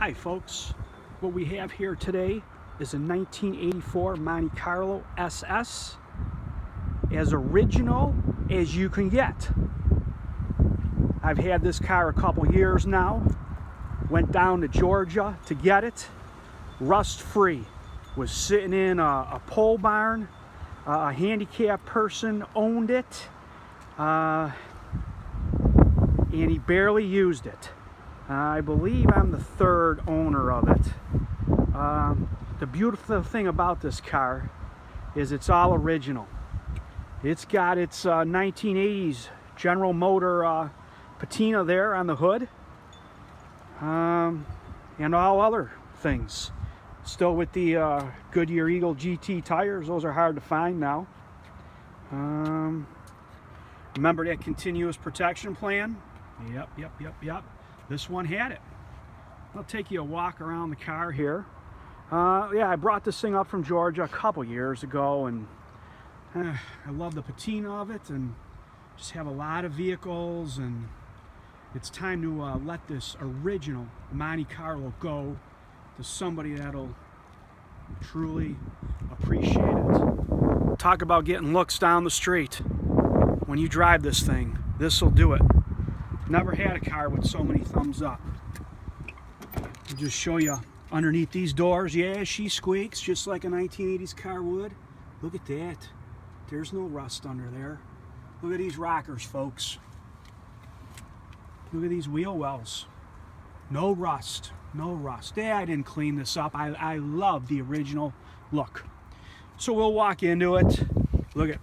Hi folks, what we have here today is a 1984 Monte Carlo SS, as original as you can get. I've had this car a couple years now, went down to Georgia to get it, rust free, was sitting in a pole barn, a handicapped person owned it, and he barely used it. I believe I'm the third owner of it. The beautiful thing about this car is it's all original. It's got its 1980s General Motor patina there on the hood, and all other things. Still with the Goodyear Eagle GT tires. Those are hard to find now. Remember that continuous protection plan? Yep. This one had it. I'll take you a walk around the car here. Yeah, I brought this thing up from Georgia a couple years ago, and I love the patina of it, and just have a lot of vehicles, and it's time to let this original Monte Carlo go to somebody that'll truly appreciate it. Talk about getting looks down the street. When you drive this thing, this will do it. Never had a car with so many thumbs up. I'll just show you underneath these doors. Yeah, she squeaks just like a 1980s car would. Look at that. There's no rust under there. Look at these rockers, folks. Look at these wheel wells. No rust. No rust. Yeah, I didn't clean this up. I love the original look. So we'll walk into it. Look at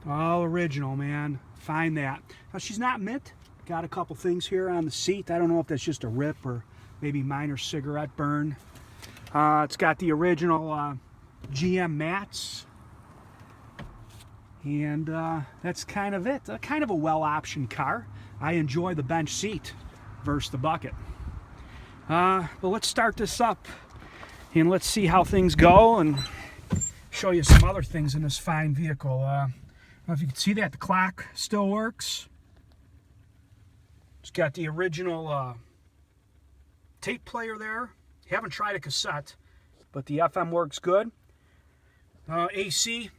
all original, man. Find that. Now, she's not mint. Got a couple things here on the seat. I don't know if that's just a rip or maybe minor cigarette burn. It's got the original GM mats. And that's kind of it. Kind of a well-optioned car. I enjoy the bench seat versus the bucket. But let's start this up and let's see how things go and show you some other things in this fine vehicle. I don't know if you can see that, the clock still works. It's got the original tape player there. Haven't tried a cassette, but the FM works good. AC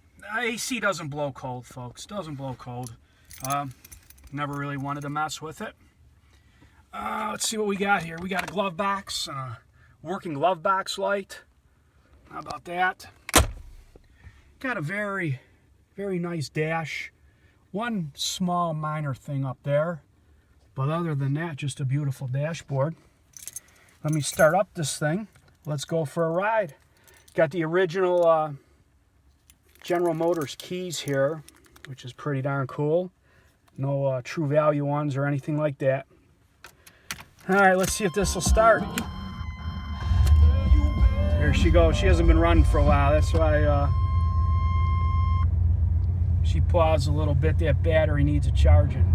doesn't blow cold, folks. Doesn't blow cold. Never really wanted to mess with it. Let's see what we got here. We got a glove box, working glove box light. How about that? Got a very nice dash. One small minor thing up there, but other than that, just a beautiful dashboard. Let me start up this thing. Let's go for a ride. Got the original General Motors keys here, which is pretty darn cool. No True Value ones or anything like that. All right, let's see if this will start. There she goes. She hasn't been running for a while. That's why she paused a little bit. That battery needs a charging.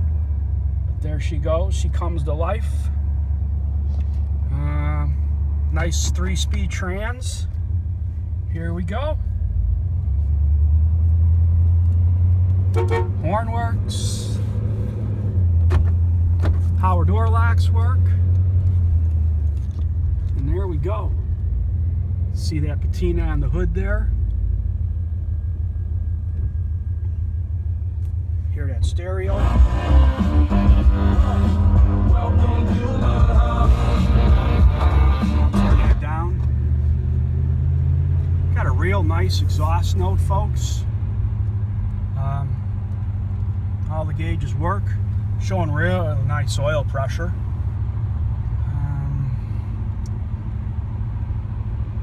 But there she goes. She comes to life. Nice 3-speed trans. Here we go. Horn works. Power door locks work. And there we go. See that patina on the hood there? Hear that stereo? Turn that down. Got a real nice exhaust note, folks. All the gauges work. Showing real nice oil pressure.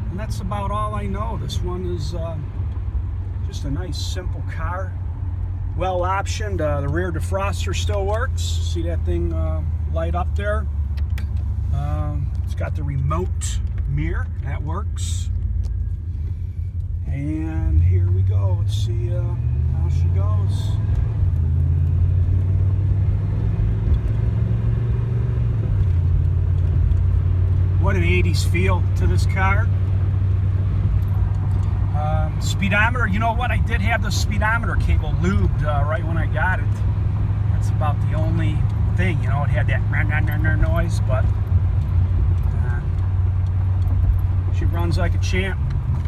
And that's about all I know. This one is just a nice, simple car. Well optioned. The rear defroster still works. See that thing light up there? It's got the remote mirror. That works. And here we go. Let's see how she goes. What an 80s feel to this car. Speedometer, you know what? I did have the speedometer cable lubed right when I got it. That's about the only thing, you know. It had that noise, but Runs like a champ.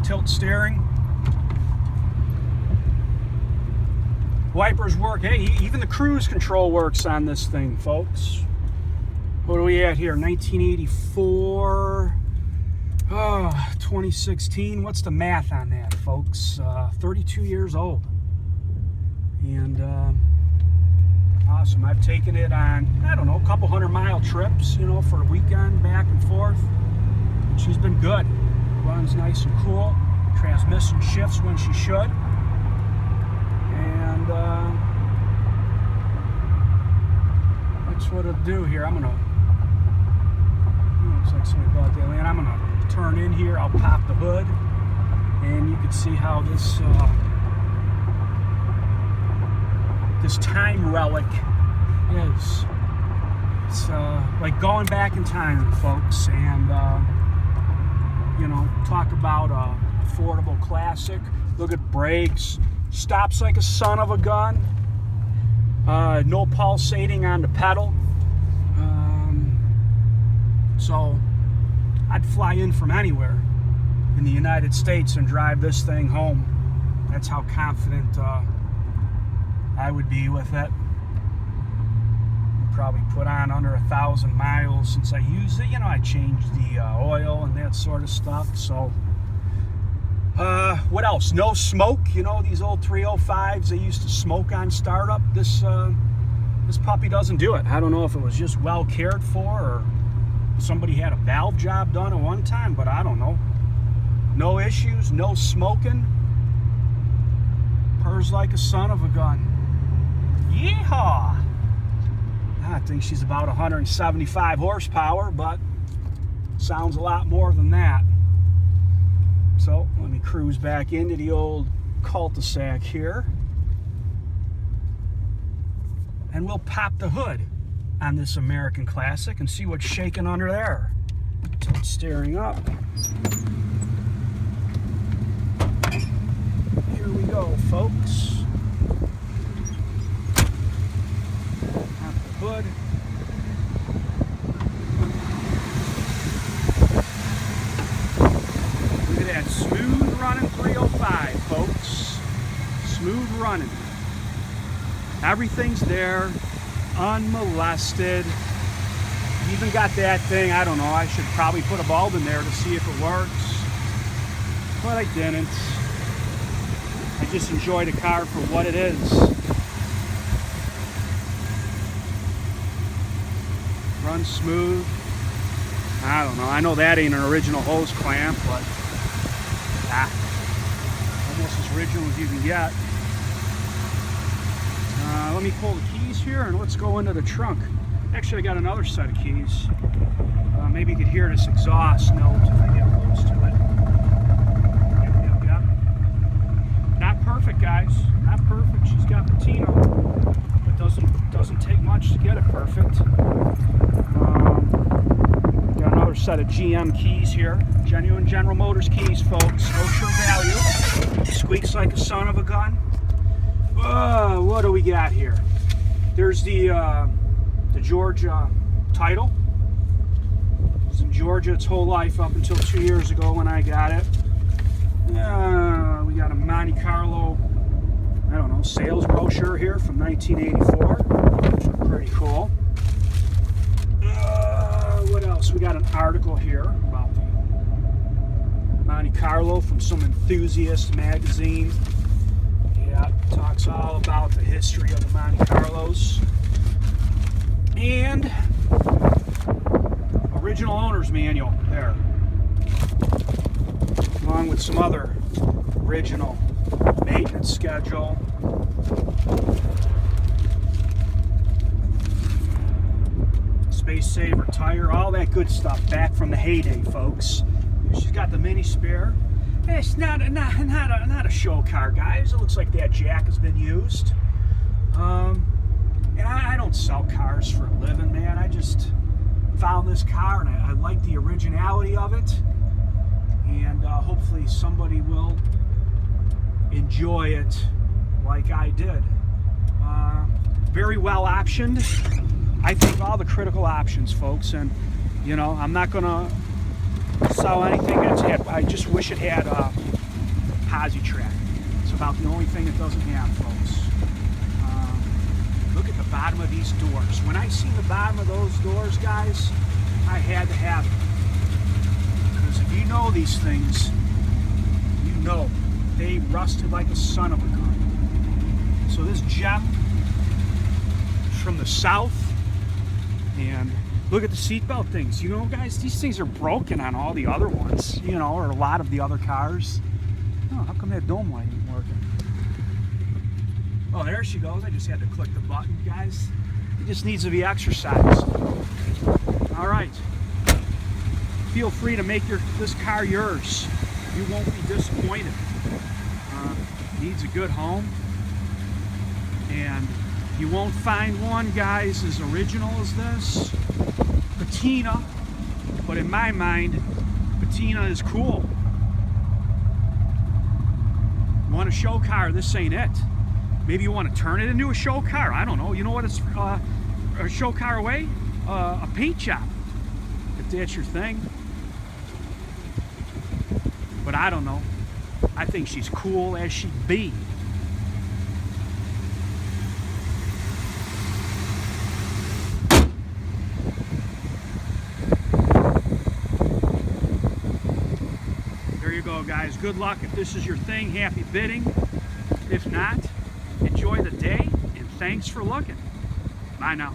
Tilt steering. Wipers work. Hey, even the cruise control works on this thing, folks. What are we at here? 1984. Oh, 2016. What's the math on that, folks? 32 years old. And awesome. I've taken it on, I don't know, a couple 100-mile trips, you know, for a weekend, back and forth. She's been good. Runs nice and cool. Transmission shifts when she should. And that's what it'll do here. I'm gonna, looks like somebody bought that land. I'm gonna turn in here. I'll pop the hood, and you can see how this this time relic is. It's like going back in time, folks, and you know, talk about a affordable classic. Look at brakes. Stops like a son of a gun. No pulsating on the pedal. So I'd fly in from anywhere in the United States and drive this thing home. That's how confident I would be with it. Probably put on under 1,000 miles since I used it. You know, I changed the oil and that sort of stuff. So what else? No smoke. You know, these old 305s, they used to smoke on startup. This puppy doesn't do it. I don't know if it was just well cared for or somebody had a valve job done at one time, but I don't know. No issues, no smoking. Purrs like a son of a gun. Yeehaw! I think she's about 175 horsepower, but sounds a lot more than that. So let me cruise back into the old cul-de-sac here. And we'll pop the hood on this American Classic and see what's shaking under there. So it's steering up. Here we go, folks. Pop the hood. Look at that smooth running 305, folks. Smooth running. Everything's there, unmolested. Even got that thing, I don't know, I should probably put a bulb in there to see if it works. But I didn't. I just enjoy the car for what it is. Runs smooth. I don't know, I know that ain't an original hose clamp, but almost as original as you can get. Let me pull the keys here and let's go into the trunk. Actually, I got another set of keys. Maybe you could hear this exhaust note if I get close to it. Yep. Not perfect, guys. Not perfect. She's got patina. It doesn't take much to get it perfect. Got another set of GM keys here. Genuine General Motors keys, folks. No true value. Squeaks like a son of a gun. What do we got here? There's the Georgia title. It was in Georgia its whole life up until 2 years ago when I got it. We got a Monte Carlo, I don't know, sales brochure here from 1984. Pretty cool. What else? We got an article here about the Monte Carlo from some enthusiast magazine. Yeah, talks all about the history of the Monte Carlos. And original owner's manual there. Along with some other original maintenance schedule. Space saver tire, all that good stuff back from the heyday, folks. She's got the mini spare. It's not a show car, guys. It looks like that jack has been used. And I don't sell cars for a living, man. I just found this car and I like the originality of it. And hopefully somebody will enjoy it like I did. Very well optioned. I think all the critical options, folks. And, you know, I'm not going to sell anything that's had. I just wish it had a posi track. It's about the only thing it doesn't have, folks. Look at the bottom of these doors. When I seen the bottom of those doors, guys, I had to have it. Because if you know these things, you know they rusted like a son of a gun. So this gem is from the south. And look at the seatbelt things. You know, guys, these things are broken on all the other ones, you know, or a lot of the other cars. Oh, how come that dome light ain't working? Oh, there she goes. I just had to click the button, guys. It just needs to be exercised. All right. Feel free to make this car yours. You won't be disappointed. Needs a good home. And you won't find one, guys, as original as this. Patina. But in my mind, patina is cool. You want a show car, this ain't it. Maybe you want to turn it into a show car. I don't know. You know what it's a show car away? A paint job. If that's your thing. But I don't know. I think she's cool as she be. There you go, guys. Good luck. If this is your thing, happy bidding. If not, enjoy the day, and thanks for looking. Bye now.